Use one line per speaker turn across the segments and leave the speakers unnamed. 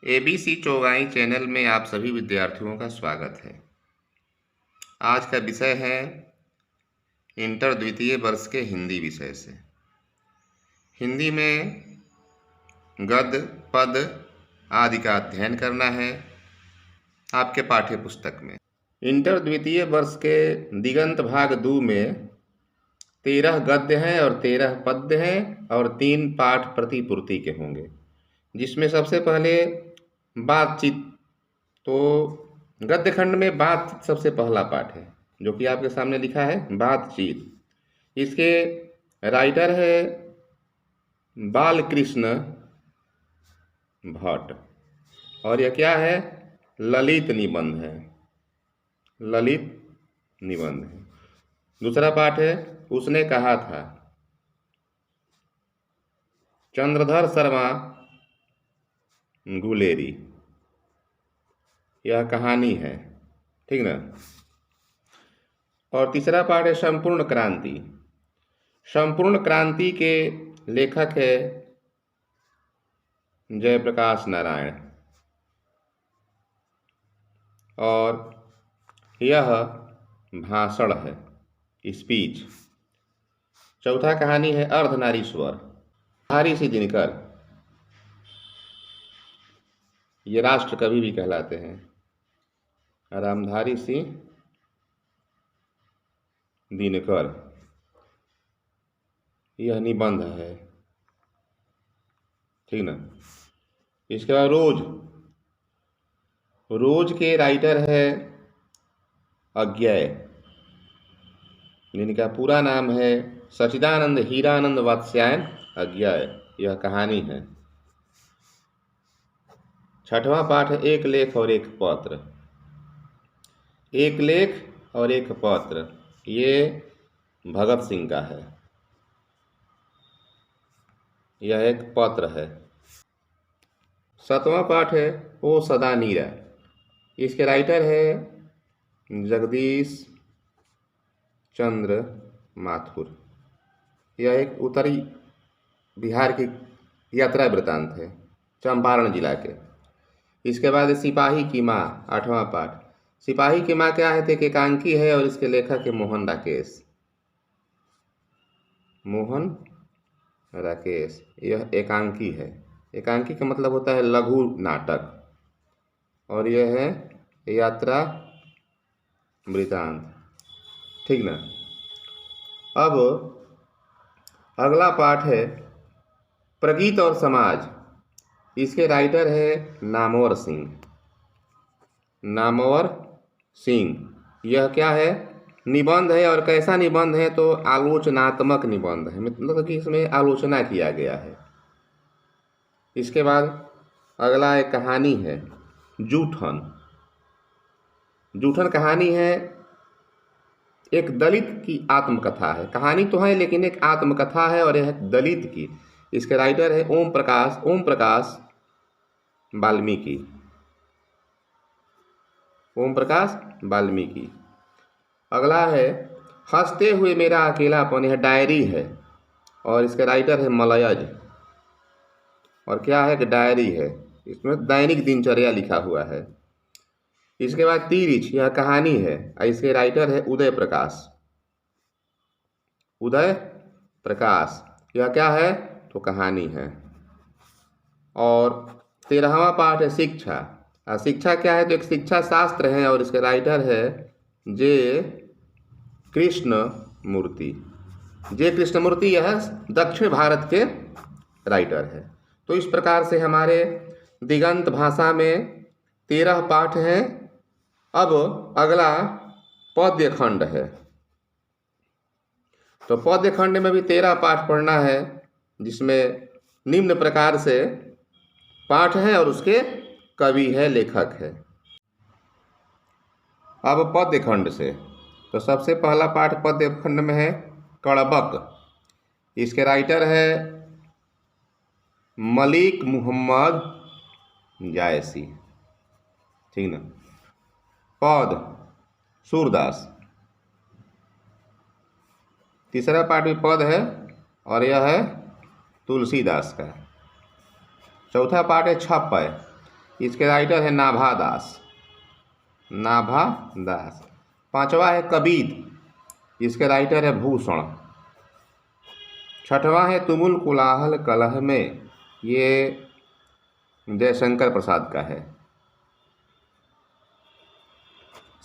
ABC चौगाई channel में आप सभी विद्यार्थियों का स्वागत है। आज का विषय है इंटर द्वितीय वर्ष के हिंदी विषय से। हिंदी में गद्य पद आदि का अध्ययन करना है आपके पाठ्य पुस्तक में। इंटर द्वितीय वर्ष के दिगंत भाग 2 में 13 गद्य हैं और 13 पद्य हैं और 3 पाठ प्रतिपूर्ति के होंगे, जिसमें सबसे पहले बातचीत। तो गद्य खंड में बातचीत सबसे पहला पाठ है, जो कि आपके सामने लिखा है बातचीत। इसके राइटर है बालकृष्ण भट्ट और यह क्या है, ललित निबंध है, ललित निबंध है। दूसरा पाठ है उसने कहा था, चंद्रधर शर्मा गुलेरी, यह कहानी है, ठीक ना। और तीसरा पाठ है संपूर्ण क्रांति। संपूर्ण क्रांति के लेखक है जयप्रकाश नारायण और यह भाषण है, स्पीच। चौथा कहानी है अर्धनारीश्वर, हरि सिंह दिनकर, ये राष्ट्र कवि भी कहलाते हैं, रामधारी सिंह दिनकर, यह निबंध है, ठीक ना। इसके बाद रोज, रोज के राइटर है अज्ञेय, जिनका पूरा नाम है सच्चिदानंद हीरानंद वात्स्यायन अज्ञेय, यह कहानी है। छठवां पाठ है एक लेख और एक पत्र। एक लेख और एक पत्र, ये भगत सिंह का है, यह एक पत्र है। सातवां पाठ है ओ सदा नीरा। इसके राइटर है जगदीश चंद्र माथुर, यह एक उत्तरी बिहार की यात्रा वृतांत है, चंपारण जिला के। इसके बाद सिपाही की माँ, आठवां पाठ। सिपाही की माँ क्या है, तो एक एकांकी है और इसके लेखक है मोहन राकेश, मोहन राकेश, यह एकांकी है। एकांकी का मतलब होता है लघु नाटक और यह है यात्रा वृतांत, ठीक ना। अब अगला पाठ है प्रगीत और समाज। इसके राइटर है नामवर सिंह, नामवर सिंह। यह क्या है, निबंध है। और कैसा निबंध है, तो आलोचनात्मक निबंध है, मतलब कि इसमें आलोचना किया गया है। इसके बाद अगला एक कहानी है जूठन। जूठन कहानी है, एक दलित की आत्मकथा है। कहानी तो है लेकिन एक आत्मकथा है और यह दलित की। इसके राइटर है ओम प्रकाश वाल्मीकि, ओम प्रकाश वाल्मीकि। अगला है हंसते हुए मेरा अकेलापन, यह डायरी है और इसके राइटर है मलयज। और क्या है कि डायरी है, इसमें दैनिक दिनचर्या लिखा हुआ है। इसके बाद तिरिछ, यह कहानी है और इसके राइटर है उदय प्रकाश, उदय प्रकाश। यह क्या है, तो कहानी है। और 13वां पाठ है शिक्षा। शिक्षा क्या है, तो एक शिक्षा शास्त्र है और इसके राइटर है जे कृष्णमूर्ति। जे कृष्णमूर्ति यह दक्षिण भारत के राइटर है। तो इस प्रकार से हमारे दिगंत भाषा में 13 पाठ हैं। अब अगला पद्य खंड है, तो पद्य खंड में भी 13 पाठ पढ़ना है, जिसमें निम्न प्रकार से पाठ है और उसके कवि है, लेखक है। अब पद्य खंड से, तो सबसे पहला पाठ पद्य खंड में है कड़बक। इसके राइटर है मलिक मोहम्मद जायसी, ठीक ना। पद सूरदास। तीसरा पाठ भी पद है और यह है तुलसीदास का। चौथा पाठ है छप्पय। इसके राइटर है नाभा दास। नाभा दास। 5वां है कबीर, इसके राइटर है भूषण। 6वां है तुमुल कोलाहल कलह में, ये जयशंकर प्रसाद का है।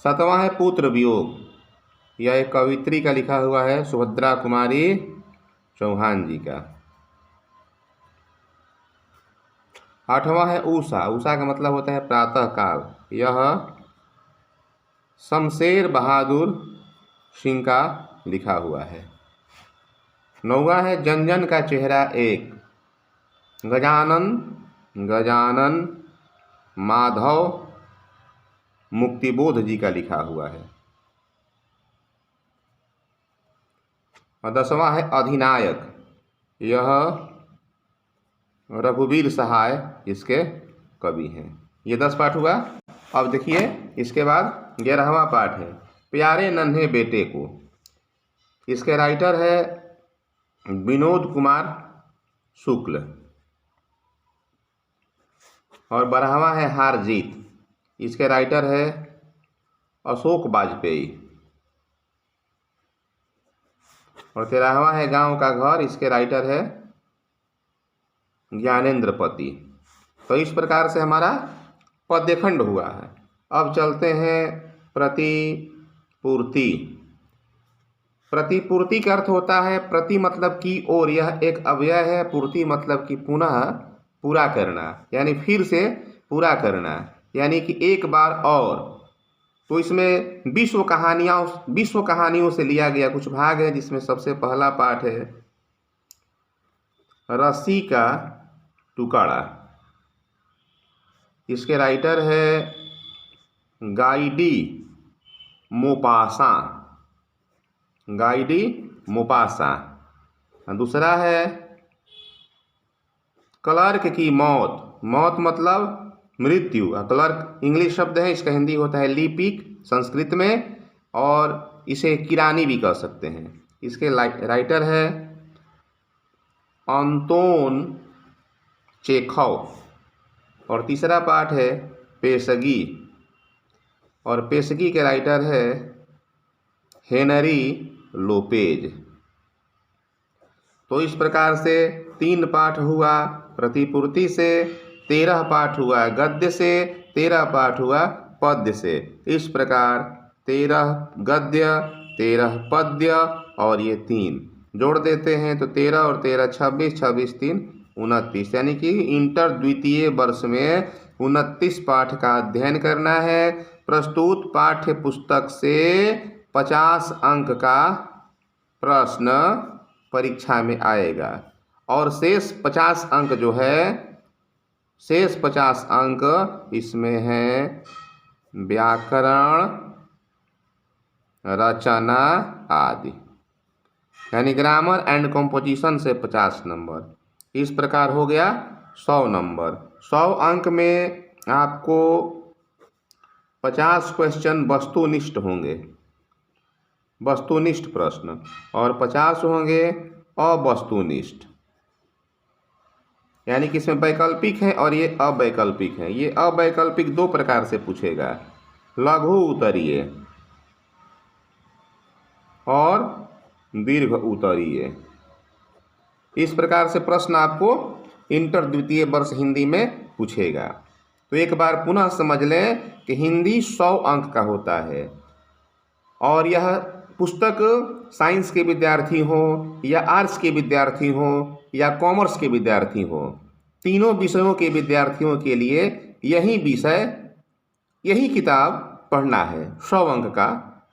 7वां है पुत्र वियोग, यह एक कवित्री का लिखा हुआ है, सुभद्रा कुमारी चौहान जी का। 8वां है उषा, उषा का मतलब होता है प्रातः काल, यह शमशेर बहादुर सिंह का लिखा हुआ है। 9वां है जन जन का चेहरा एक, गजानन माधव मुक्तिबोध जी का लिखा हुआ है। और 10वां है अधिनायक, यह रघुवीर सहाय इसके कवि हैं। ये 10 पाठ हुआ। अब देखिए इसके बाद 11वां पाठ है प्यारे नन्हे बेटे को, इसके राइटर है विनोद कुमार शुक्ल। और 12वां है हार जीत, इसके राइटर है अशोक वाजपेयी। और 13वां है गांव का घर, इसके राइटर है ज्ञानेंद्र पति। तो इस प्रकार से हमारा पद्यखंड हुआ है। अब चलते हैं प्रतिपूर्ति। प्रतिपूर्ति का अर्थ होता है प्रति मतलब की ओर, यह एक अव्यय है, पूर्ति मतलब कि पुनः पूरा करना, यानी फिर से पूरा करना, यानी कि एक बार और। तो इसमें विश्व कहानियों से लिया गया कुछ भाग है, जिसमें सबसे पहला पाठ है रस्सी का टुकड़ा, इसके राइटर है गाइडी मोपासा। दूसरा है क्लर्क की मौत, मौत मतलब मृत्यु। क्लर्क इंग्लिश शब्द है, इसका हिंदी होता है लिपिक संस्कृत में, और इसे किरानी भी कह सकते हैं। इसके राइटर है अंतोन चेखव। और तीसरा पाठ है पेशगी, और पेशगी के राइटर है हेनरी लोपेज। तो इस प्रकार से 3 पाठ हुआ प्रतिपूर्ति से, 13 पाठ हुआ गद्य से, 13 पाठ हुआ पद्य से। इस प्रकार 13 गद्य, 13 पद्य और ये 3 जोड़ देते हैं तो 13 और 13 26, 26 3 29, यानी कि इंटर द्वितीय वर्ष में 29 पाठ का अध्ययन करना है। प्रस्तुत पाठ्य पुस्तक से 50 अंक का प्रश्न परीक्षा में आएगा, और शेष 50 अंक जो है, शेष 50 अंक इसमें है व्याकरण, रचना आदि, यानी ग्रामर एंड कंपोजिशन से 50 नंबर। इस प्रकार हो गया 100 नंबर। 100 अंक में आपको 50 क्वेश्चन वस्तुनिष्ठ होंगे, वस्तुनिष्ठ प्रश्न, और 50 होंगे अवस्तुनिष्ठ, यानी कि इसमें वैकल्पिक है और ये अवैकल्पिक है। ये अवैकल्पिक 2 प्रकार से पूछेगा, लघु उत्तरीय और दीर्घ उत्तरीय। इस प्रकार से प्रश्न आपको इंटर द्वितीय वर्ष हिंदी में पूछेगा। तो एक बार पुनः समझ लें कि हिंदी 100 अंक का होता है, और यह पुस्तक साइंस के विद्यार्थी हो या आर्ट्स के विद्यार्थी हो या कॉमर्स के विद्यार्थी हो, तीनों विषयों के विद्यार्थियों के लिए यही किताब पढ़ना है। 100 अंक का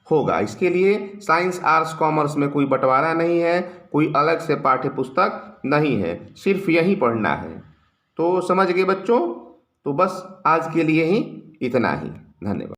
होगा। इसके लिए साइंस आर्ट्स कॉमर्स में कोई बंटवारा नहीं है, कोई अलग से पाठ्य पुस्तक नहीं है, सिर्फ यही पढ़ना है। तो समझ गए बच्चों? तो बस आज के लिए ही इतना ही। धन्यवाद।